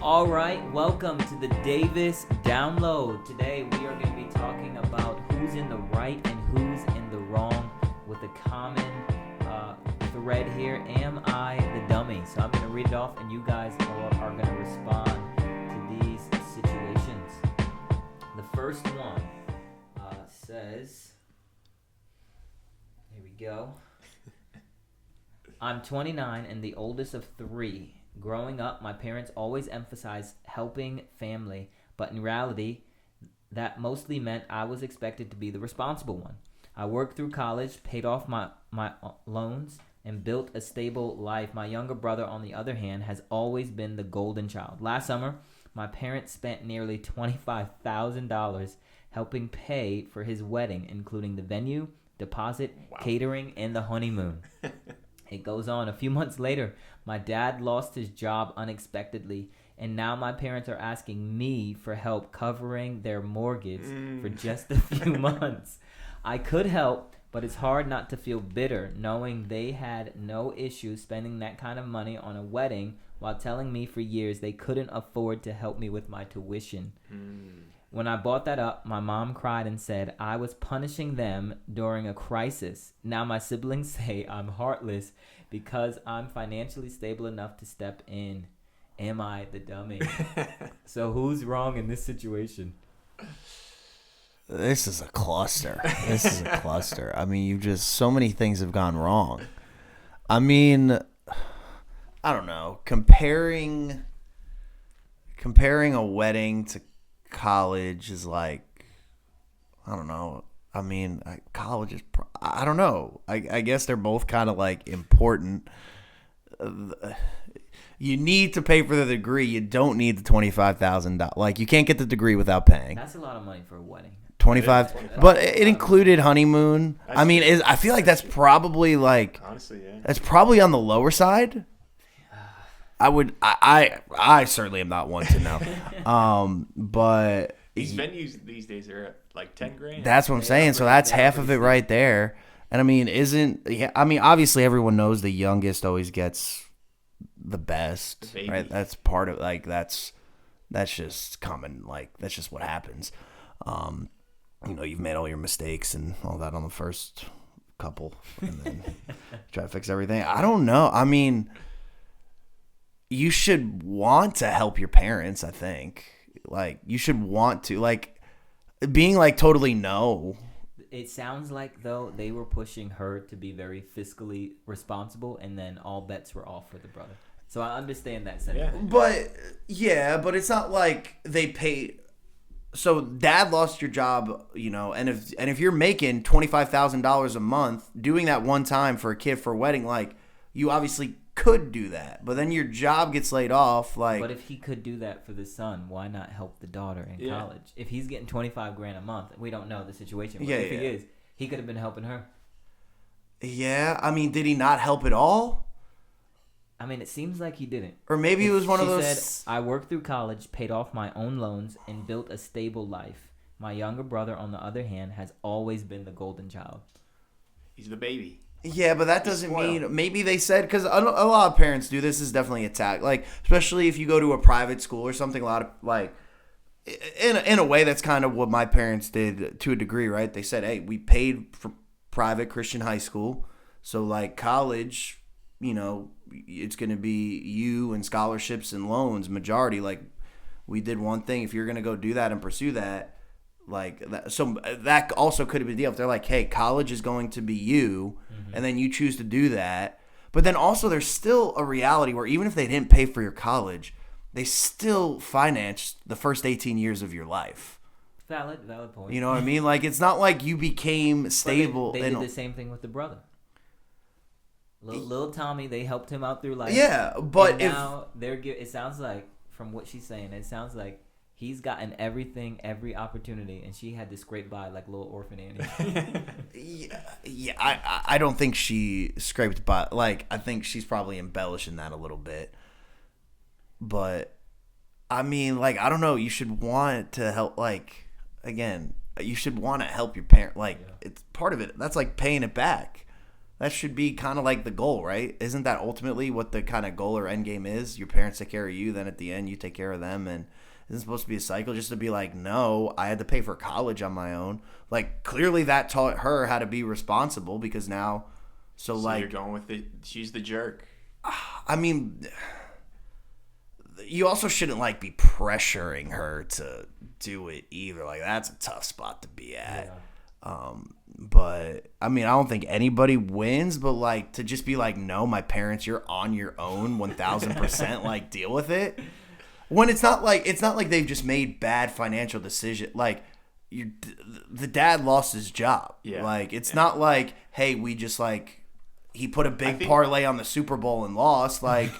All right, welcome to the Davis Download. Today we are going to be talking about who's in the right and who's in the wrong with a common thread here. Am I the dummy? So I'm going to read it off and you guys are going to respond to these situations. The first one says, here we go. I'm 29 and the oldest of three. Growing up, my parents always emphasized helping family, but in reality, that mostly meant I was expected to be the responsible one. I worked through college, paid off my loans, and built a stable life. My younger brother, on the other hand, has always been the golden child. Last summer, my parents spent nearly $25,000 helping pay for his wedding, including the venue, deposit, catering, and the honeymoon. It goes on. A few months later, my dad lost his job unexpectedly, and now my parents are asking me for help covering their mortgage for just a few months. I could help, but it's hard not to feel bitter knowing they had no issue spending that kind of money on a wedding while telling me for years they couldn't afford to help me with my tuition. When I brought that up, my mom cried and said I was punishing them during a crisis. Now my siblings say I'm heartless because I'm financially stable enough to step in. Am I the dummy? So who's wrong in this situation? This is a cluster. I mean, so many things have gone wrong. I mean, I don't know. Comparing a wedding to college is like, I don't know. I mean, college is, I don't know. I guess they're both kind of like important. You need to pay for the degree. You don't need the $25,000. Like, you can't get the degree without paying. That's a lot of money for a wedding. 25, but it included honeymoon. I mean, I feel like that's probably like, honestly, yeah, that's probably on the lower side. I certainly am not one to know. But these venues these days are at like 10 grand. That's what I'm saying. So that's half of it right there. And I mean, obviously everyone knows the youngest always gets the best, right? That's part of, like, that's just common. Like, that's just what happens. You've made all your mistakes and all that on the first couple, and then try to fix everything. I don't know. I mean, you should want to help your parents, I think. Like, you should want to. Like, being like totally no. It sounds like, though, they were pushing her to be very fiscally responsible, and then all bets were off for the brother. So I understand that sentiment. But it's not like they pay. So dad lost your job, and if you're making $25,000 a month, doing that one time for a kid for a wedding, like, you obviously could do that. But then your job gets laid off, like. But if he could do that for the son, why not help the daughter in college? If he's getting $25,000 a month, we don't know the situation. But if he is, he could have been helping her. Yeah, I mean, did he not help at all? I mean, it seems like he didn't. Or maybe it was one of those. She said, I worked through college, paid off my own loans, and built a stable life. My younger brother, on the other hand, has always been the golden child. He's the baby. Yeah, but that doesn't mean, maybe they said, because a lot of parents do this, is definitely a tag. Like, especially if you go to a private school or something, a lot of, like, in a way, that's kind of what my parents did to a degree, right? They said, hey, we paid for private Christian high school, so, like, college, it's going to be you and scholarships and loans, majority. Like, we did one thing. If you're going to go do that and pursue that, like that, so that also could have been the deal. If they're like, hey, college is going to be you, and then you choose to do that. But then also there's still a reality where even if they didn't pay for your college, they still financed the first 18 years of your life. Valid point. You know what I mean? Like, it's not like you became stable. They did the same thing with the brother. Little Tommy, they helped him out through life. Yeah, but now it sounds like, from what she's saying, it sounds like he's gotten every opportunity, and she had to scrape by like little orphan Annie. I don't think she scraped by. Like, I think she's probably embellishing that a little bit. But, I mean, like, I don't know. You should want to help, like, again, you should want to help your parent. Like, it's part of it. That's like paying it back. that should be kind of like the goal, right? Isn't that ultimately what the kind of goal or end game is? Your parents take care of you, then at the end you take care of them, and isn't supposed to be a cycle just to be like, no, I had to pay for college on my own. Like, clearly that taught her how to be responsible because now, so like... you're going with it. She's the jerk. I mean, you also shouldn't, like, be pressuring her to do it either. Like, that's a tough spot to be at. Yeah. But, I mean, I don't think anybody wins, but, like, to just be like, no, my parents, you're on your own 1,000%, like, deal with it. When it's not like they've just made bad financial decisions. Like, the dad lost his job. Yeah. Like, it's not like, hey, we just, like, he put a big parlay on the Super Bowl and lost. Like,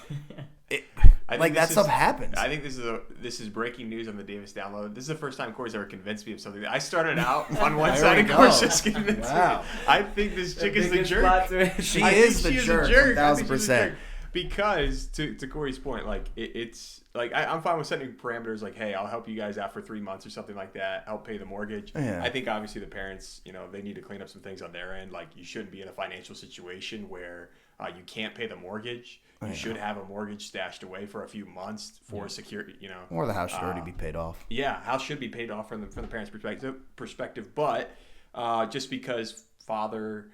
that stuff happens. I think this is breaking news on the Davis Download. This is the first time Corey's ever convinced me of something. I started out on one side and Corey's just convinced me. I think this chick is the jerk. She is the jerk. 1,000%. Because to Corey's point, like it's like I'm fine with setting parameters like, hey, I'll help you guys out for 3 months or something like that. Help pay the mortgage. Yeah. I think obviously the parents, they need to clean up some things on their end. Like you shouldn't be in a financial situation where you can't pay the mortgage. You should have a mortgage stashed away for a few months for security. Or the house should already be paid off. Yeah, house should be paid off from the parents' perspective. But just because father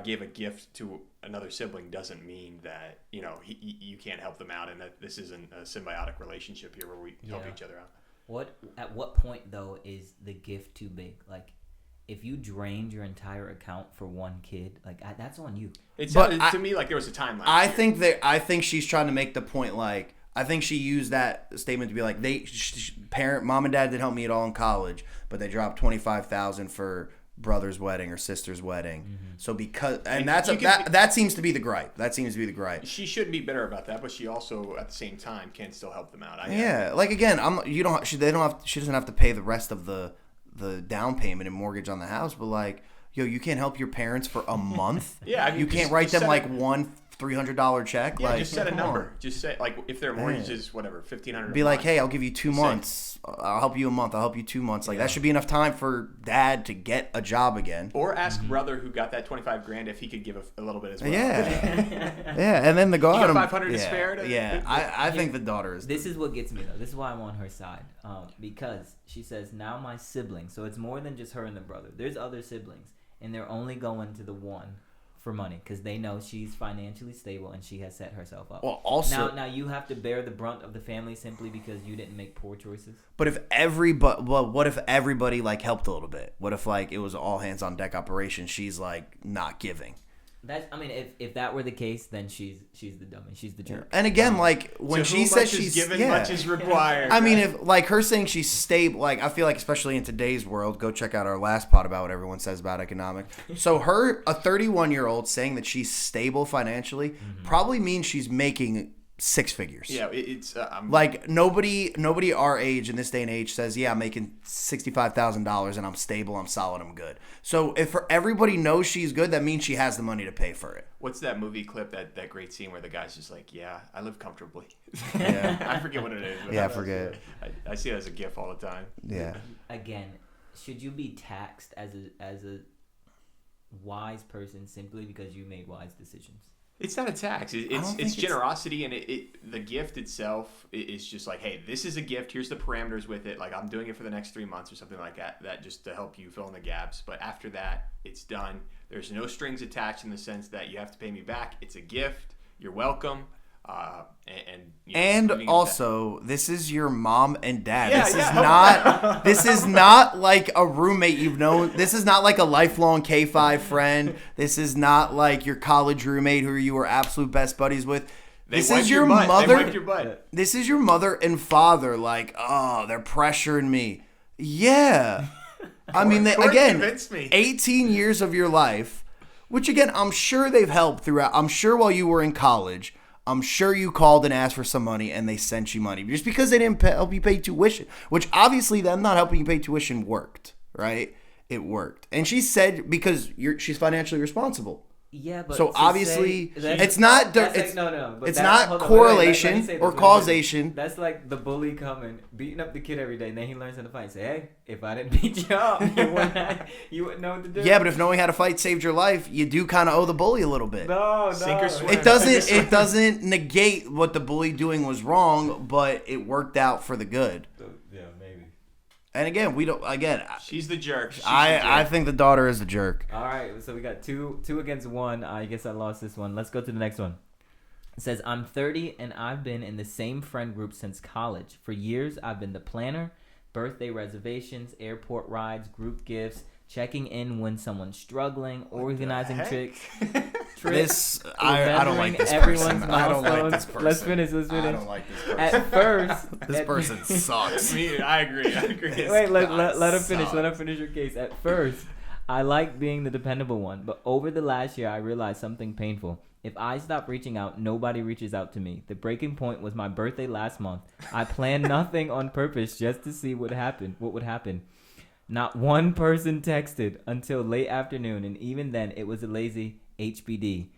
gave a gift to another sibling doesn't mean that you can't help them out, and that this isn't a symbiotic relationship here where we help each other out. At what point though is the gift too big? Like, if you drained your entire account for one kid, like that's on you. It sounded to me like there was a time last year. I think she's trying to make the point. Like, I think she used that statement to be like, mom and dad didn't help me at all in college, but they dropped $25,000 for brother's wedding or sister's wedding. Mm-hmm. So that seems to be the gripe. She shouldn't be bitter about that, but she also at the same time can still help them out. Like again, she doesn't have to pay the rest of the down payment and mortgage on the house, but like, you can't help your parents for a month. You can't write them like one $300 check. Yeah, like, just set a number. Just say, like, if their mortgage is whatever, $1,500. Be like, hey, I'll give you 2 months. I'll help you a month. I'll help you 2 months. Like that should be enough time for dad to get a job again. Or ask brother who got that $25,000 if he could give a little bit as well. Yeah, and then the daughter. You got $500 to spare. I think the daughter is. This is what gets me though. This is why I'm on her side. Because she says now my siblings. So it's more than just her and the brother. There's other siblings, and they're only going to the one for money because they know she's financially stable and she has set herself up. Well, also now you have to bear the brunt of the family simply because you didn't make poor choices. But what if everybody like helped a little bit? What if like it was all hands on deck operation? She's like not giving. If that were the case, then she's the dummy. She's the jerk. And again, like when she says she's given, much is required. I mean, if like her saying she's stable, like I feel like especially in today's world, go check out our last pod about what everyone says about economics. So a 31-year-old saying that she's stable financially probably means she's making 6 figures. Yeah, it's like nobody our age in this day and age says, yeah, I'm making $65,000 and I'm stable, I'm solid, I'm good. So if everybody knows she's good, that means she has the money to pay for it. What's that movie clip, that great scene where the guy's just like, yeah, I live comfortably. Yeah. I forget what it is. Yeah, I forget. I see it as a gif all the time. Yeah. Again, should you be taxed as a wise person simply because you made wise decisions? It's not a tax. It's generosity, and the gift itself is just like, hey, this is a gift. Here's the parameters with it. Like, I'm doing it for the next 3 months or something like that. That just to help you fill in the gaps. But after that, it's done. There's no strings attached in the sense that you have to pay me back. It's a gift. You're welcome. And also, this is your mom and dad. This is not like a roommate you've known. This is not like a lifelong K5 friend. This is not like your college roommate who you were absolute best buddies with. This is your mother. This is your mother and father. Like, oh, they're pressuring me. Yeah. I mean, again, 18 years of your life, which again, I'm sure they've helped throughout. I'm sure while you were in college, I'm sure you called and asked for some money and they sent you money. Just because they didn't help you pay tuition, which obviously them not helping you pay tuition worked, right? It worked. And she said because she's financially responsible. Yeah, but so obviously it's not But it's not correlation or causation. That's like the bully coming, beating up the kid every day, and then he learns how to fight. Say, hey, if I didn't beat you up, you wouldn't know what to do. Yeah, but if knowing how to fight saved your life, you do kind of owe the bully a little bit. No. Sink or swim. It doesn't negate what the bully doing was wrong, but it worked out for the good. Yeah, maybe. And again, she's the jerk. I think the daughter is the jerk. All right, so we got two against one. I guess I lost this one. Let's go to the next one. It says, I'm 30 and I've been in the same friend group since college. For years, I've been the planner, birthday reservations, airport rides, group gifts, checking in when someone's struggling, organizing trips. I don't like this everyone's person. I don't like this milestones. person. Let's finish. I don't like this person. At first, this person sucks. I agree. Wait, let her finish. Let her finish her case. At first, I liked being the dependable one, but over the last year, I realized something painful. If I stop reaching out, nobody reaches out to me. The breaking point was my birthday last month. I planned nothing on purpose just to see what would happen. Not one person texted until late afternoon, and even then, it was a lazy HBD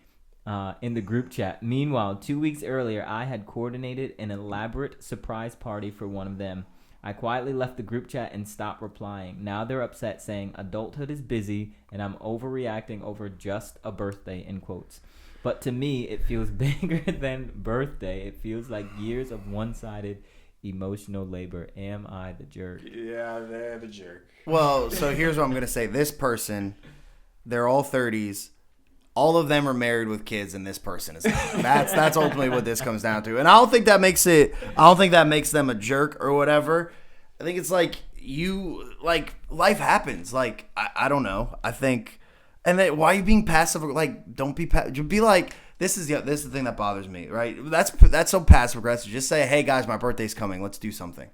in the group chat. Meanwhile, 2 weeks earlier, I had coordinated an elaborate surprise party for one of them. I quietly left the group chat and stopped replying. Now they're upset, saying adulthood is busy, and I'm overreacting over just a birthday, in quotes. But to me, it feels bigger than birthday. It feels like years of one-sided emotional labor. Am I the jerk? Yeah, they're the jerk. Well, so here's what I'm going to say. This person, they're all 30s. All of them are married with kids, and this person is not. That's ultimately what this comes down to. And I don't think that makes them a jerk or whatever. I think it's like life happens. Like, I don't know. I think, and then why are you being passive? Like, don't be passive. Be like, this is the thing that bothers me, right? That's so passive aggressive. Just say, hey guys, my birthday's coming. Let's do something.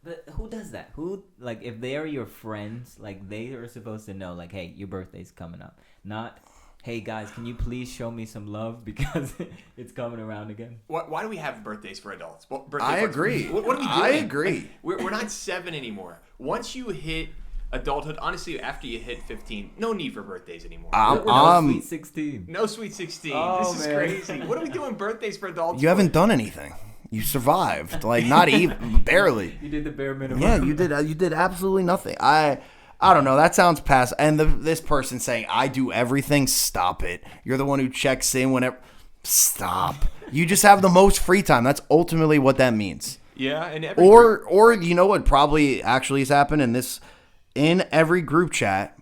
But who does that? Who, like, if they are your friends, like, they are supposed to know, like, hey, your birthday's coming up. Not, hey, guys, can you please show me some love because it's coming around again? Why do we have birthdays for adults? I agree. What are we doing? I agree. We're not 7 anymore. Once you hit adulthood, honestly, after you hit 15, no need for birthdays anymore. No sweet 16. No sweet 16. Oh, this is crazy. What are we doing birthdays for adults? You haven't done anything. You survived, like not even barely. You did the bare minimum. Yeah, you did. You did absolutely nothing. I don't know. That sounds passive. And this person saying, "I do everything." Stop it. You're the one who checks in whenever. Stop. You just have the most free time. That's ultimately what that means. Yeah, and or you know what probably actually has happened in every group chat.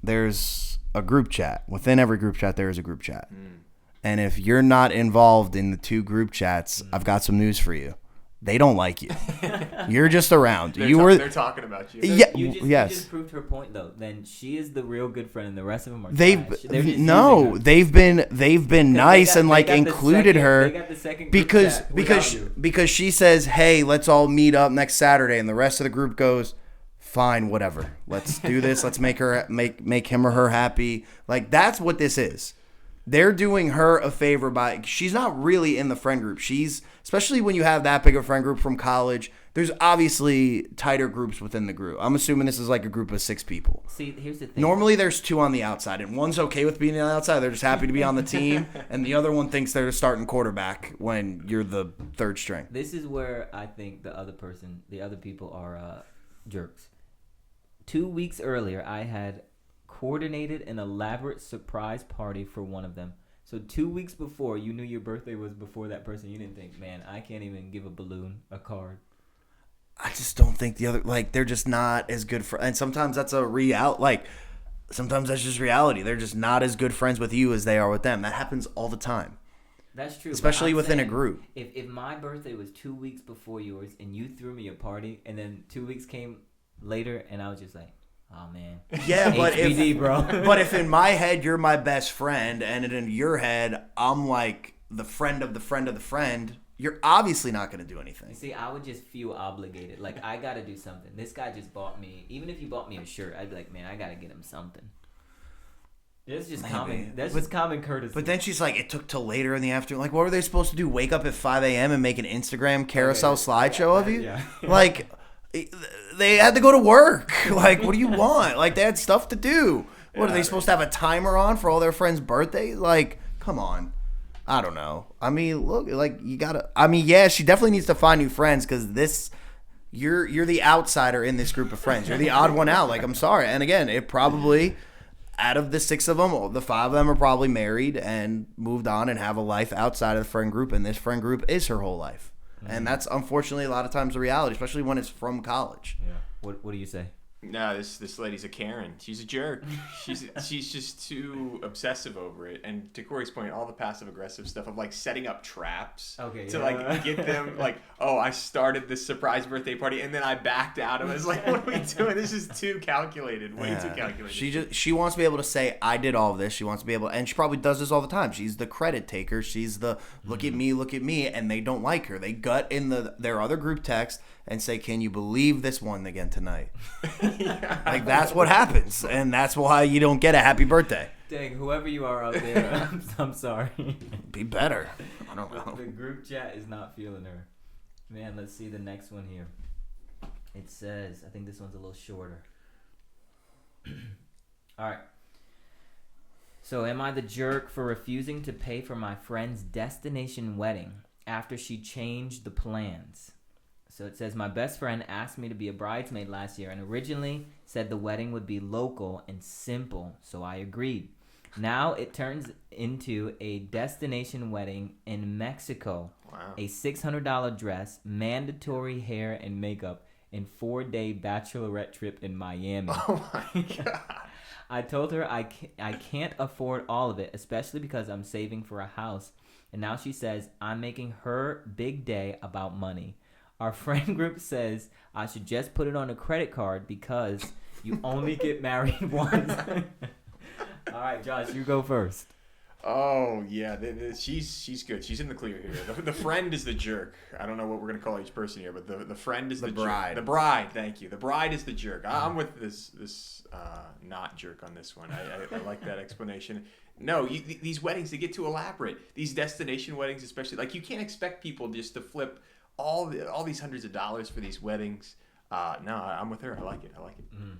There's a group chat. Within every group chat, there is a group chat. And if you're not involved in the 2 group chats, I've got some news for you. They don't like you. You're just around. They're talking about you. Yeah, you just proved her point though. Then she is the real good friend, and the rest of them are trash. They've been nice and like included her. They got the second because she says, "Hey, let's all meet up next Saturday," and the rest of the group goes, "Fine, whatever. Let's do this. Let's make him or her happy." Like that's what this is. They're doing her a favor by she's not really in the friend group. She's especially when you have that big of a friend group from college. There's obviously tighter groups within the group. I'm assuming this is like a group of 6 people. See, here's the thing. Normally there's 2 on the outside, and one's okay with being on the outside. They're just happy to be on the team, and the other one thinks they're the starting quarterback when you're the 3rd string. This is where I think the other people are jerks. 2 weeks earlier, I had coordinated an elaborate surprise party for one of them. So 2 weeks before, you knew your birthday was before that person. You didn't think, man, I can't even give a balloon, a card. I just don't think they're just not as good for. And sometimes that's sometimes that's just reality. They're just not as good friends with you as they are with them. That happens all the time. That's true. Especially within a group. If my birthday was 2 weeks before yours and you threw me a party and then 2 weeks came later and I was just like, oh man. Yeah, but HBD, bro. But if in my head you're my best friend and in your head I'm like the friend of the friend of the friend, you're obviously not going to do anything. See, I would just feel obligated. Like, I got to do something. This guy just bought me. Even if you bought me a shirt, I'd be like, man, I got to get him something. That's just common courtesy. But then she's like, it took till later in the afternoon. Like, what were they supposed to do? Wake up at 5 a.m. and make an Instagram carousel slideshow of you? Yeah. Like, they had to go to work. Like, what do you want? Like, they had stuff to do. What, are they supposed to have a timer on for all their friends' birthdays? Like, come on. I don't know. I mean, look, like, you gotta. I mean, yeah, she definitely needs to find new friends because this. You're the outsider in this group of friends. You're the odd one out. Like, I'm sorry. And again, it probably, out of the 6 of them, the 5 of them are probably married and moved on and have a life outside of the friend group. And this friend group is her whole life. Mm-hmm. And that's unfortunately a lot of times the reality, especially when it's from college. Yeah. What do you say? No, this lady's a Karen. She's a jerk. She's just too obsessive over it. And to Corey's point, all the passive aggressive stuff of like setting up traps to like get them like, oh, I started this surprise birthday party and then I backed out. And I was like, what are we doing? This is too calculated. Way too calculated. She wants to be able to say, I did all of this. She wants to be able, and she probably does this all the time. She's the credit taker. She's the look at me, and they don't like her. They gut in their other group text and say, can you believe this one again tonight? Like, that's what happens. And that's why you don't get a happy birthday. Dang, whoever you are out there, I'm sorry. Be better. I don't know. The group chat is not feeling her. Man, let's see the next one here. It says, I think this one's a little shorter. All right. So, am I the jerk for refusing to pay for my friend's destination wedding after she changed the plans? So it says, my best friend asked me to be a bridesmaid last year and originally said the wedding would be local and simple, so I agreed. Now it turns into a destination wedding in Mexico. Wow. A $600 dress, mandatory hair and makeup, and 4-day bachelorette trip in Miami. Oh my God. I told her I can't afford all of it, especially because I'm saving for a house. And now she says I'm making her big day about money. Our friend group says I should just put it on a credit card because you only get married once. All right, Josh, you go first. Oh, yeah. She's good. She's in the clear here. The friend is the jerk. I don't know what we're going to call each person here, but the friend is the bride. Jerk. The bride, thank you. The bride is the jerk. I'm with this not jerk on this one. I like that explanation. No, these weddings, they get too elaborate. These destination weddings especially. Like, you can't expect people just to flip all these hundreds of dollars for these weddings. No, I'm with her. I like it. Mm.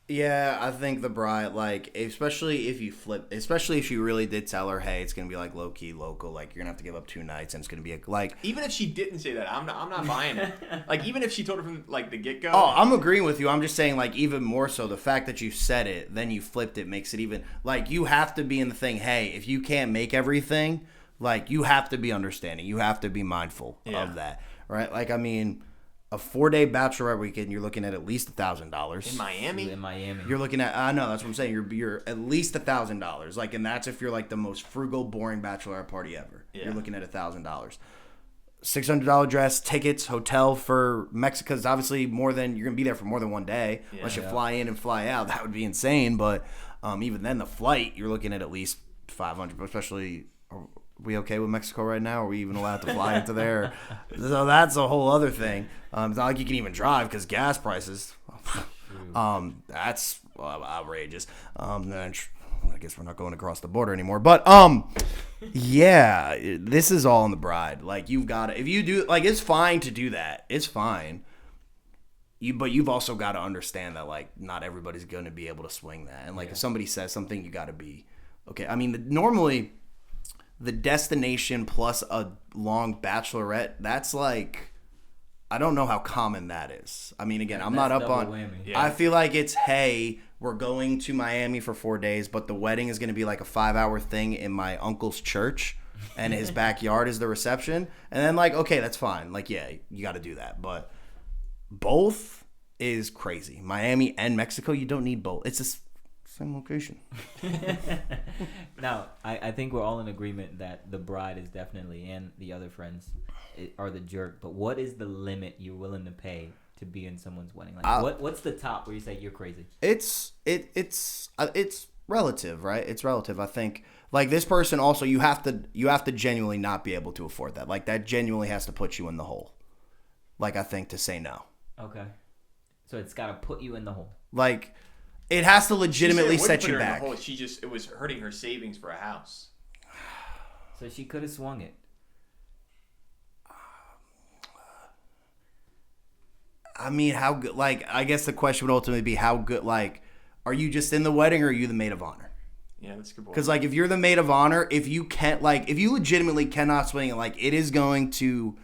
Yeah, I think the bride, like, especially if you really did tell her, hey, it's gonna be like low key local, like you're gonna have to give up 2 nights, and it's gonna be like. Even if she didn't say that, I'm not buying it. Like, even if she told her from like the get go. Oh, I'm agreeing with you. I'm just saying, like, even more so, the fact that you said it, then you flipped it, makes it even like you have to be in the thing. Hey, if you can't make everything, like, you have to be understanding. You have to be mindful of that. Right, like, I mean, a 4-day bachelorette weekend, you're looking at least $1,000 in Miami. You're looking at, I know that's what I'm saying. You're at least $1,000, like, and that's if you're like the most frugal, boring bachelorette party ever. Yeah. You're looking at $1,000, $600 dress, tickets, hotel for Mexico. Is obviously more than you're gonna be there for more than 1 day, unless you fly in and fly out. That would be insane. But even then, the flight, you're looking at least $500, especially. We okay with Mexico right now? Are we even allowed to fly into there? So that's a whole other thing. It's not like you can even drive because gas prices. That's outrageous. I guess we're not going across the border anymore. But yeah, this is all on the bride. Like, you've got to, if you do, like, it's fine to do that. It's fine. But you've also got to understand that, like, not everybody's going to be able to swing that. And, like, if somebody says something, you got to be okay. I mean, normally the destination plus a long bachelorette, that's like, I don't know how common that is. I mean, again, I'm not up on. Yeah. I feel like it's, hey, we're going to Miami for 4 days, but the wedding is going to be like a 5-hour thing in my uncle's church, and his backyard is the reception. And then, like, okay, that's fine. Like, yeah, you got to do that. But both is crazy. Miami and Mexico, you don't need both. It's just same location. Now, I think we're all in agreement that the bride is definitely, and the other friends are the jerk. But what is the limit you're willing to pay to be in someone's wedding? Like, what's the top where you say you're crazy? It's relative, right? It's relative. I think, like, this person also, you have to genuinely not be able to afford that. Like, that genuinely has to put you in the hole. Like, I think, to say no. Okay. So it's got to put you in the hole. Like, it has to legitimately set you back. It was hurting her savings for a house. So she could have swung it. I mean, how good? Like, I guess the question would ultimately be how good. Like, are you just in the wedding or are you the maid of honor? Yeah, that's a good point. Because, like, if you're the maid of honor, if you legitimately cannot swing it, like, it is going to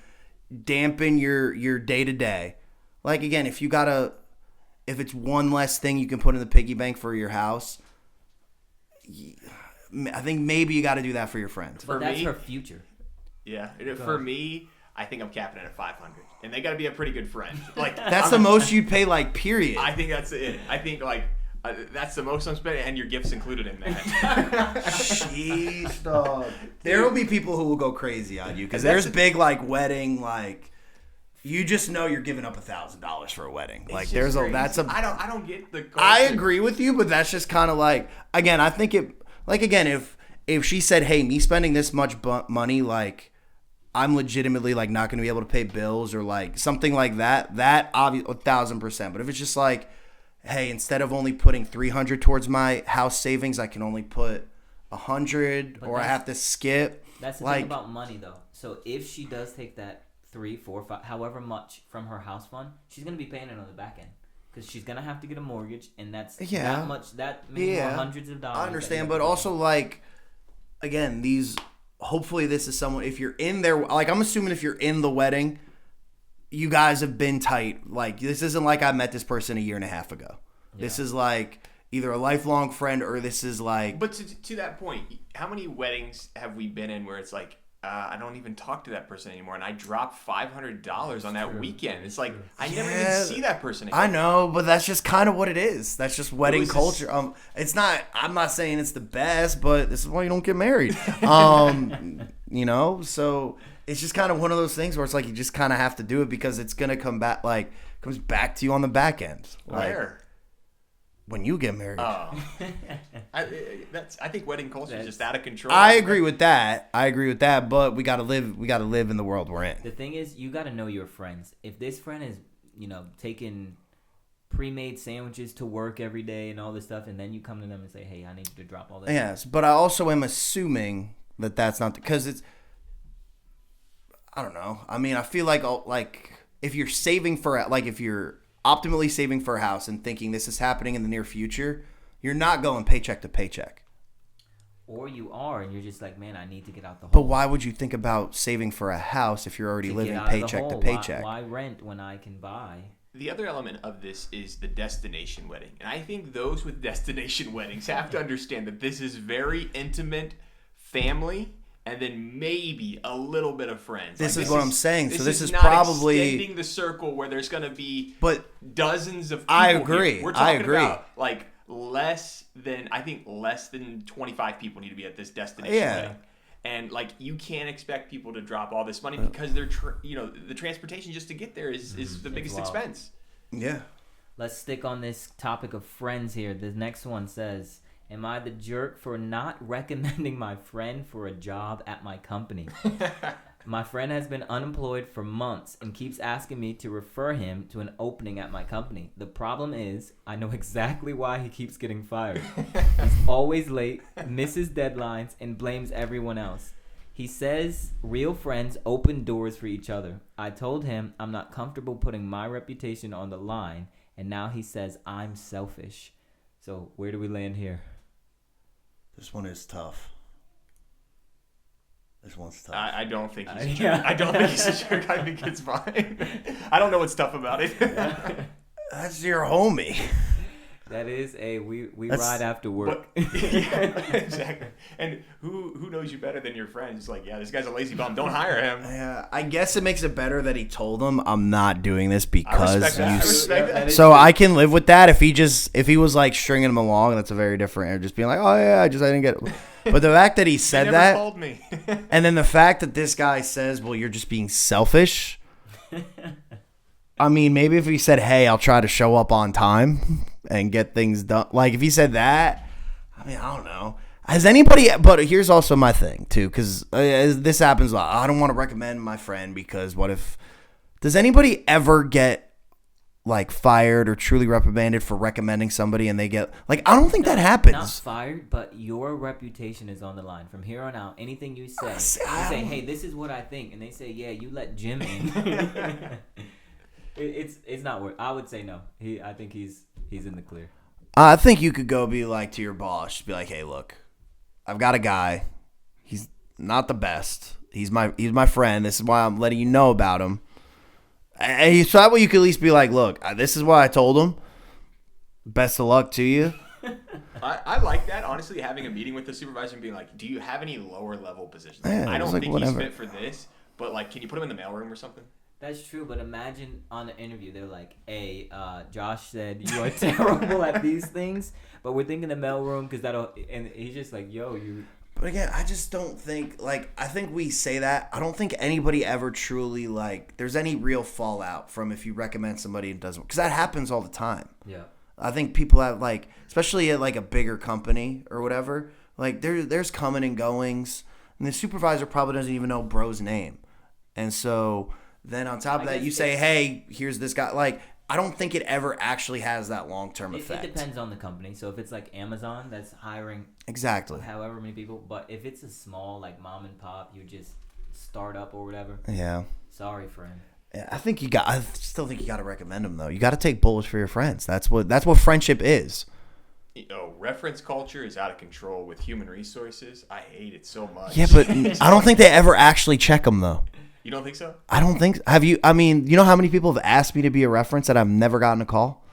dampen your day-to-day. Like, again, if it's one less thing you can put in the piggy bank for your house, I think maybe you got to do that for your friends. But that's her future. Yeah. For me, I think I'm capping it at 500. And they got to be a pretty good friend. Like that's the most you'd pay, like, period. I think that's it. I think, like, that's the most I'm spending, and your gift's included in that. Jeez, dog. There will be people who will go crazy on you because there's big, like, wedding, like, you just know you're giving up $1,000 for a wedding. Like, I don't get the. Culture. I agree with you, but that's just kind of like, again, I think it, like, again, if she said, hey, me spending this much money, like, I'm legitimately, like, not going to be able to pay bills or, like, something like that obviously 1,000%. But if it's just like, hey, instead of only putting $300 towards my house savings, I can only put $100, or I have to skip. That's the thing about money, though. So if she does take that 3, 4, 5, however much from her house fund, she's gonna be paying it on the back end because she's gonna have to get a mortgage, and that's that much. That means hundreds of dollars. I understand, but also, like, again, hopefully this is someone. If you're in there, like, I'm assuming if you're in the wedding, you guys have been tight. Like, this isn't like I met this person a year and a half ago. Yeah. This is like either a lifelong friend or this is like... But to that point, how many weddings have we been in where it's like, I don't even talk to that person anymore, and I dropped $500 on that weekend. It's like, I never even see that person again. I know, but that's just kind of what it is. That's just wedding culture. It's not... I'm not saying it's the best, but this is why you don't get married. You know? So... It's just kind of one of those things where it's like you just kind of have to do it because it's gonna come back, like, comes back to you on the back end. Like, where? When you get married. Oh, I think wedding culture is just out of control. I agree with that. But we gotta live. We gotta live in the world we're in. The thing is, you gotta know your friends. If this friend is, taking pre-made sandwiches to work every day and all this stuff, and then you come to them and say, "Hey, I need you to drop all this." Yes, but I also am assuming that that's not because it's. I don't know. I mean, I feel like if you're saving for, like, if you're optimally saving for a house and thinking this is happening in the near future, you're not going paycheck to paycheck. Or you are, and you're just like, man, I need to get out the hole. But why would you think about saving for a house if you're already living paycheck to paycheck? Why rent when I can buy? The other element of this is the destination wedding. And I think those with destination weddings have to understand that this is very intimate family. And then maybe a little bit of friends. This is what I'm saying. So this is not probably extending the circle where there's going to be dozens of people. I agree. Here. We're talking about like less than 25 people need to be at this destination wedding. And like you can't expect people to drop all this money because they're the transportation just to get there is the biggest expense. Yeah. Let's stick on this topic of friends here. The next one says, am I the jerk for not recommending my friend for a job at my company? My friend has been unemployed for months and keeps asking me to refer him to an opening at my company. The problem is, I know exactly why he keeps getting fired. He's always late, misses deadlines, and blames everyone else. He says real friends open doors for each other. I told him I'm not comfortable putting my reputation on the line, and now he says I'm selfish. So where do we land here? This one is tough. This one's tough. I don't think he's a jerk. I don't think he's a jerk. I think it's fine. I don't know what's tough about it. That's your homie. That is we ride after work. Yeah, exactly. And who knows you better than your friends? Like, yeah, this guy's a lazy bum. Don't hire him. Yeah, I guess it makes it better that he told him I'm not doing this because I respect that. So I can live with that if he was like stringing him along. That's a very different. Or just being like, oh yeah, I didn't get it. But the fact that he said never that, called me. and then the fact that this guy says, well, you're just being selfish. I mean, maybe if he said, hey, I'll try to show up on time and get things done. Like, if he said that, I mean, I don't know. Has anybody, but here's also my thing, too, because this happens a lot. I don't want to recommend my friend because does anybody ever get, like, fired or truly reprimanded for recommending somebody and they get, like, I don't think that happens. Not fired, but your reputation is on the line. From here on out, anything you say, you say, hey, this is what I think. And they say, yeah, you let Jim in. It's not worth. I would say no. I think he's in the clear. I think you could go be like to your boss, just be like, hey, look, I've got a guy. He's not the best. He's my friend. This is why I'm letting you know about him. And so that way you could at least be like, look, this is what I told him. Best of luck to you. I like that, honestly, having a meeting with the supervisor and being like, do you have any lower level positions? Yeah, I don't like, think whatever. he's fit for this, but like, can you put him in the mailroom or something? That's true, but imagine on the interview, they're like, hey, Josh said you are terrible at these things, but we're thinking the mailroom because and he's just like, yo, you. But again, I just don't think, like, I think we say that. I don't think anybody ever truly, like, there's any real fallout from if you recommend somebody and doesn't, because that happens all the time. Yeah. I think people have, like, especially at, like, a bigger company or whatever, like, there's coming and goings, and the supervisor probably doesn't even know bro's name. And so then on top of that, you say, hey, here's this guy. Like, I don't think it ever actually has that long-term effect. It depends on the company. So if it's like Amazon that's hiring exactly however many people, but if it's a small, like, mom and pop, you just start up or whatever. Yeah. Sorry, friend. I still think you got to recommend them, though. You got to take bullets for your friends. That's what friendship is. Reference culture is out of control with human resources. I hate it so much. Yeah, but I don't think they ever actually check them, though. You don't think so? I don't think. Have you? I mean, you know how many people have asked me to be a reference that I've never gotten a call?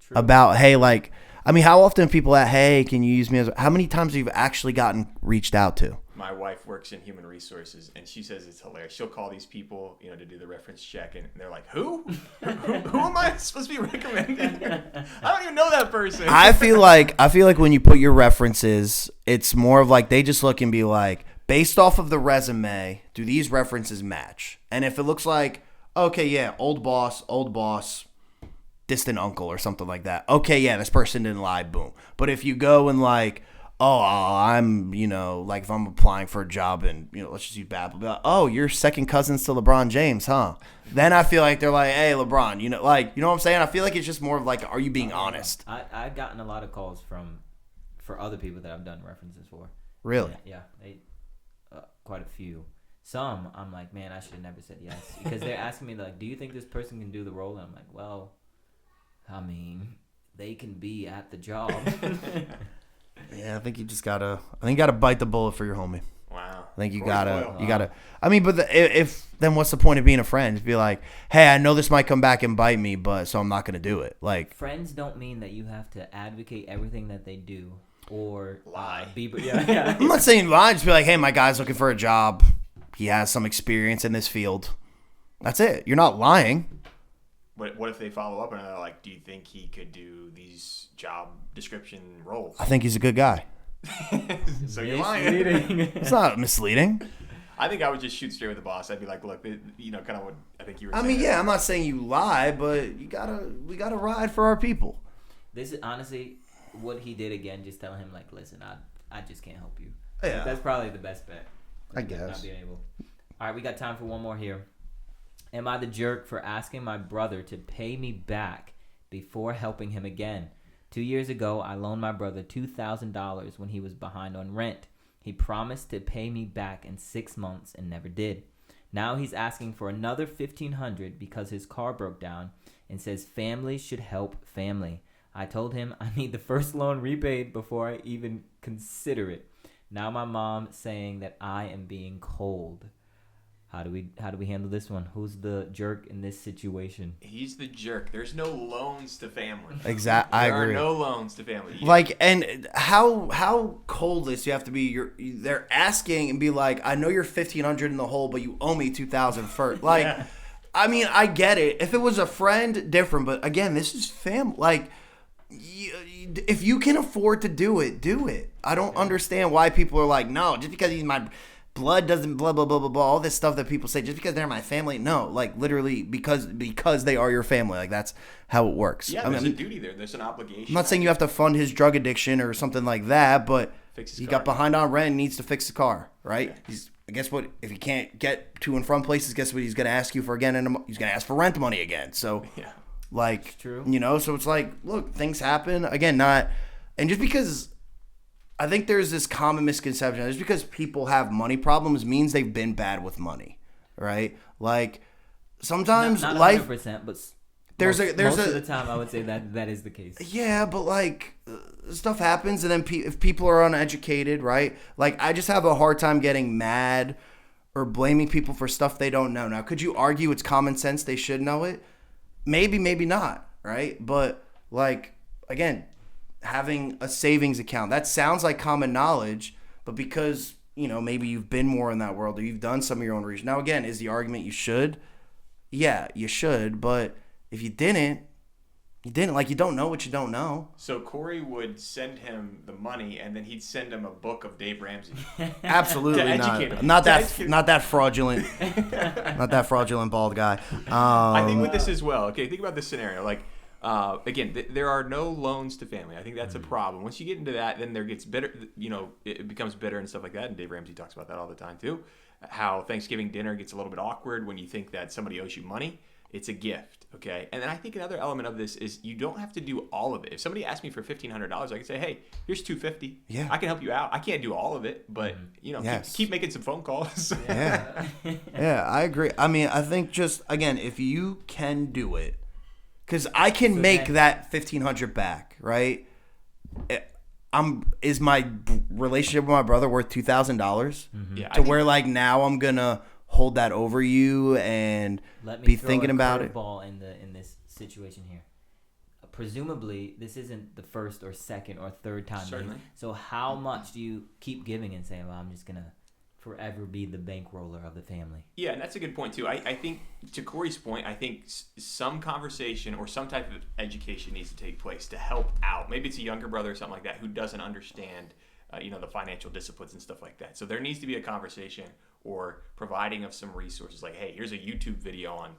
True. About, hey, like, I mean, how often people hey, can you use me as? How many times have you actually gotten reached out to? My wife works in human resources, and she says it's hilarious. She'll call these people, to do the reference check, and they're like, "Who? who am I supposed to be recommending? I don't even know that person." I feel like when you put your references, it's more of like they just look and be like, based off of the resume, do these references match? And if it looks like, okay, yeah, old boss, distant uncle or something like that. Okay, yeah, this person didn't lie, boom. But if you go and like, I'm, like if I'm applying for a job and, let's just use Babel, oh, you're second cousins to LeBron James, huh? Then I feel like they're like, hey, LeBron, you know what I'm saying? I feel like it's just more of like, are you being honest? I've gotten a lot of calls for other people that I've done references for. Really? Yeah, quite a few. Some, I'm like, man, I should have never said yes. Because they're asking me, like, do you think this person can do the role? And I'm like, well, I mean, they can be at the job. Yeah, I think you gotta bite the bullet for your homie. Wow. I think you gotta. I mean, but if then what's the point of being a friend? Just be like, hey, I know this might come back and bite me, but so I'm not gonna do it. Like, friends don't mean that you have to advocate everything that they do or lie. Yeah. I'm not saying lie. Just be like, hey, my guy's looking for a job. He has some experience in this field. That's it. You're not lying. What if they follow up and they're like, do you think he could do these job description roles? I think he's a good guy. So you're lying. It's not misleading. I think I would just shoot straight with the boss. I'd be like, look, kind of what I think you were saying. I mean, yeah, I'm not saying you lie, but we gotta ride for our people. This is honestly what he did again, just telling him, like, listen, I just can't help you. Yeah. That's probably the best bet. I guess. Not being able. All right, we got time for one more here. Am I the jerk for asking my brother to pay me back before helping him again? 2 years ago, I loaned my brother $2,000 when he was behind on rent. He promised to pay me back in 6 months and never did. Now he's asking for another $1,500 because his car broke down and says family should help family. I told him I need the first loan repaid before I even consider it. Now my mom saying that I am being cold. How do we handle this one? Who's the jerk in this situation? He's the jerk. There's no loans to family. Exactly. I agree. There are no loans to family. Like, and how cold this you have to be. They're asking and be like, I know you're $1,500 in the hole, but you owe me $2,000 first. Like, yeah. I mean, I get it. If it was a friend, different. But again, this is family. Like, if you can afford to do it, do it. I don't understand why people are like, no, just because he's my blood doesn't blah blah blah blah blah, all this stuff that people say just because they're my family. No, like literally because they are your family. Like that's how it works. Yeah, there's a duty there. There's an obligation. I'm not saying you have to fund his drug addiction or something like that, but he got behind on rent and needs to fix the car, right? Yeah. Guess what? If he can't get to and from places, guess what he's going to ask you for again? And he's going to ask for rent money again. So, yeah, like, it's true. So it's like, look, things happen. Again, and just because I think there's this common misconception, just because people have money problems means they've been bad with money, right? Like, sometimes not life... 100%, but Most of the time, I would say that is the case. Yeah, but like stuff happens, and then if people are uneducated, right? Like I just have a hard time getting mad or blaming people for stuff they don't know. Now, could you argue it's common sense they should know it? Maybe, maybe not, right? But like again, having a savings account, that sounds like common knowledge, but because maybe you've been more in that world or you've done some of your own research. Now, again, is the argument you should? Yeah, you should, but if you didn't. Like, you don't know what you don't know. So Corey would send him the money, and then he'd send him a book of Dave Ramsey. Absolutely not. Not that fraudulent. Not that fraudulent bald guy. I think with this as well. Okay, think about this scenario. Like, again, there are no loans to family. I think that's a problem. Once you get into that, then there gets bitter. It becomes bitter and stuff like that. And Dave Ramsey talks about that all the time too. How Thanksgiving dinner gets a little bit awkward when you think that somebody owes you money. It's a gift, okay? And then I think another element of this is you don't have to do all of it. If somebody asked me for $1,500, I could say, hey, here's $250. Yeah. I can help you out. I can't do all of it, but, yes. keep making some phone calls. Yeah. Yeah, I agree. I mean, I think just, again, if you can do it, because I can make that $1,500 back, right? Is my relationship with my brother worth $2,000? Mm-hmm. Yeah, where, like, now I'm going to hold that over you and be thinking about it. Ball in this situation here. Presumably, this isn't the first or second or third time. Certainly. So how much do you keep giving and saying, well, I'm just going to forever be the bankroller of the family? Yeah, and that's a good point, too. I think, to Corey's point, I think some conversation or some type of education needs to take place to help out. Maybe it's a younger brother or something like that who doesn't understand the financial disciplines and stuff like that. So there needs to be a conversation or providing of some resources like, hey, here's a YouTube video on,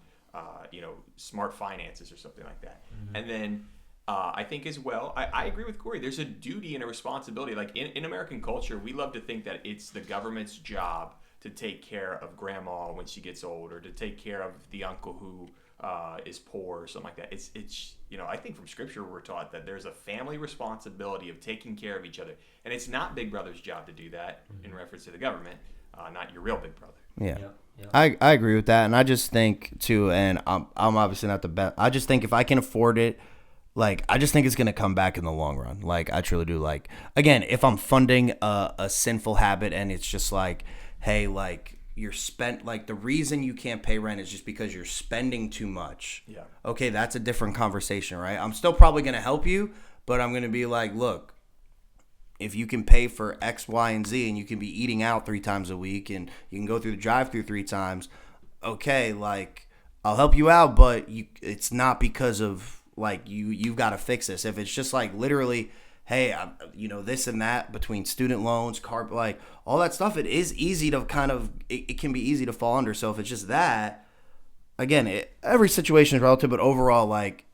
smart finances or something like that. Mm-hmm. And then I think as well, I agree with Corey. There's a duty and a responsibility. Like in American culture, we love to think that it's the government's job to take care of grandma when she gets old or to take care of the uncle who is poor or something like that. It's I think from scripture we're taught that there's a family responsibility of taking care of each other. And it's not Big Brother's job to do that in reference to the government. Not your real big brother. Yeah, yep. I agree with that, and I just think too, and I'm obviously not the best. I just think if I can afford it, like I just think it's gonna come back in the long run. Like I truly do. Like again, if I'm funding a sinful habit and it's just like, hey, like you're like the reason you can't pay rent is just because you're spending too much. Yeah. Okay, that's a different conversation, right? I'm still probably gonna help you, but I'm gonna be like, look. If you can pay for X, Y, and Z and you can be eating out 3 times a week and you can go through the drive-thru 3 times, okay, like I'll help you out, but it's not because of like you've got to fix this. If it's just like literally, hey, this and that between student loans, car, like all that stuff, it is easy to kind of it can be easy to fall under. So if it's just that, again, every situation is relative, but overall, like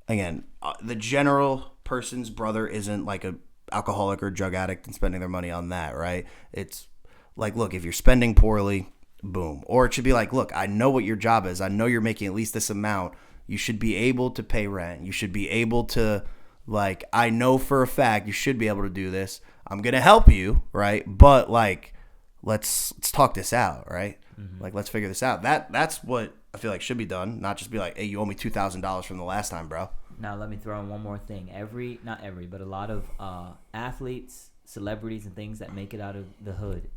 again, the general person's brother isn't like a alcoholic or drug addict and spending their money on that, right? It's like, look, if you're spending poorly, boom. Or it should be like, look, I know what your job is. I know you're making at least this amount. You should be able to pay rent. You should be able to, like, I know for a fact you should be able to do this. I'm going to help you, right? But, like, let's talk this out, right? Mm-hmm. Like, let's figure this out. That's what I feel like should be done, not just be like, hey, you owe me $2,000 from the last time, bro. Now, let me throw in one more thing. But a lot of athletes, celebrities, and things that make it out of the hood,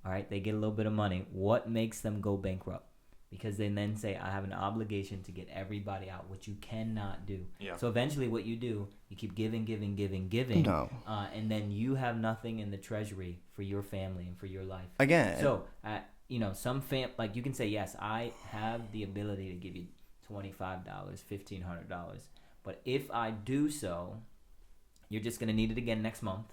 all right, they get a little bit of money. What makes them go bankrupt? Because they then say, I have an obligation to get everybody out, which you cannot do. Yeah. So eventually what you do, you keep giving. No. And then you have nothing in the treasury for your family and for your life. Again. So, like you can say, yes, I have the ability to give you $25, $1,500. But if I do so, you're just going to need it again next month.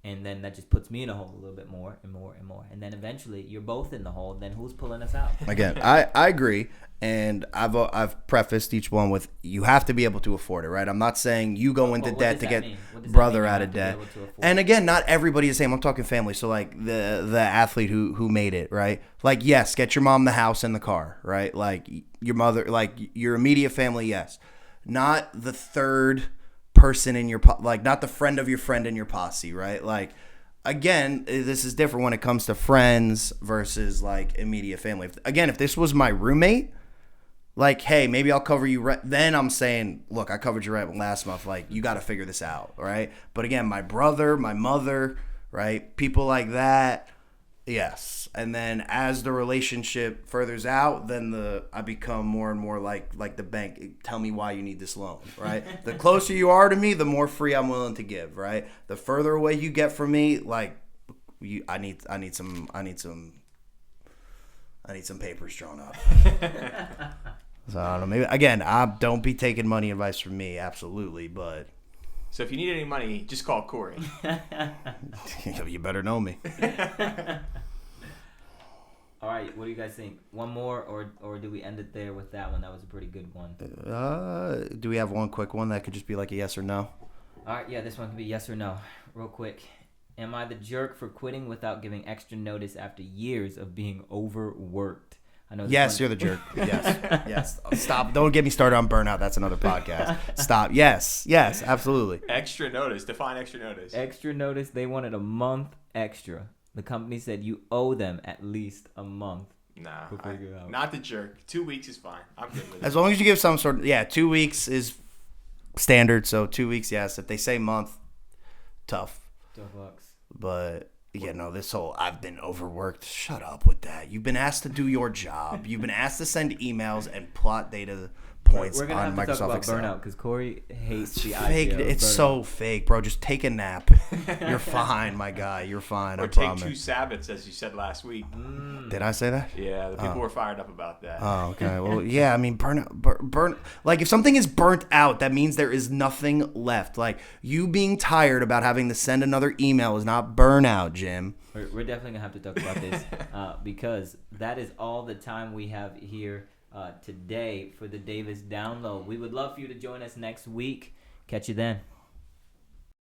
And then that just puts me in a hole a little bit more and more and more. And then eventually you're both in the hole. Then who's pulling us out? Again, I agree. And I've prefaced each one with you have to be able to afford it, right? I'm not saying you go into debt to get brother out of debt. And again, not everybody is the same. I'm talking family. So like the athlete who made it, right? Like, yes, get your mom the house and the car, right? Like your mother, like your immediate family, yes. Not the third person in your not the friend of your friend in your posse, right? Like again, this is different when it comes to friends versus like immediate family. If this was my roommate, like, hey, maybe I'll cover you rent. Then I'm saying, look, I covered your rent last month. Like, you got to figure this out, right? But again, my brother, my mother, right? People like that, yes. And then as the relationship furthers out, then I become more and more like the bank. Tell me why you need this loan, right? The closer you are to me, the more free I'm willing to give, right? The further away you get from me, like, I need some papers drawn up. So I don't know. Maybe again, don't be taking money advice from me, absolutely. But so if you need any money, just call Corey. You better know me. All right, what do you guys think? One more, or do we end it there with that one? That was a pretty good one. Do we have one quick one that could just be like a yes or no? All right, yeah, this one can be yes or no, real quick. Am I the jerk for quitting without giving extra notice after years of being overworked? I know. Yes, you're the jerk. Yes. Stop. Don't get me started on burnout. That's another podcast. Stop. Yes, absolutely. Extra notice. Define extra notice. Extra notice. They wanted a month extra. The company said you owe them at least a month. Nah, not the jerk. 2 weeks is fine. I'm good with it. As long as you give some sort of 2 weeks is standard. So 2 weeks, yes. If they say month, tough. $12. But this whole I've been overworked. Shut up with that. You've been asked to do your job. You've been asked to send emails and plot data points on Microsoft Excel. We're gonna have to talk about burnout because Corey hates the fake. idea of It's burnout. so fake, bro. Just take a nap. You're fine, my guy. You're fine. Or I take promise. 2 Sabbaths, as you said last week. Did I say that? Yeah, the people were fired up about that. Oh, okay. Well, yeah. I mean, burn. Like, if something is burnt out, that means there is nothing left. Like, you being tired about having to send another email is not burnout, Jim. We're definitely gonna have to talk about this because that is all the time we have here today for the Davis Download. We would love for you to join us next week. Catch you then.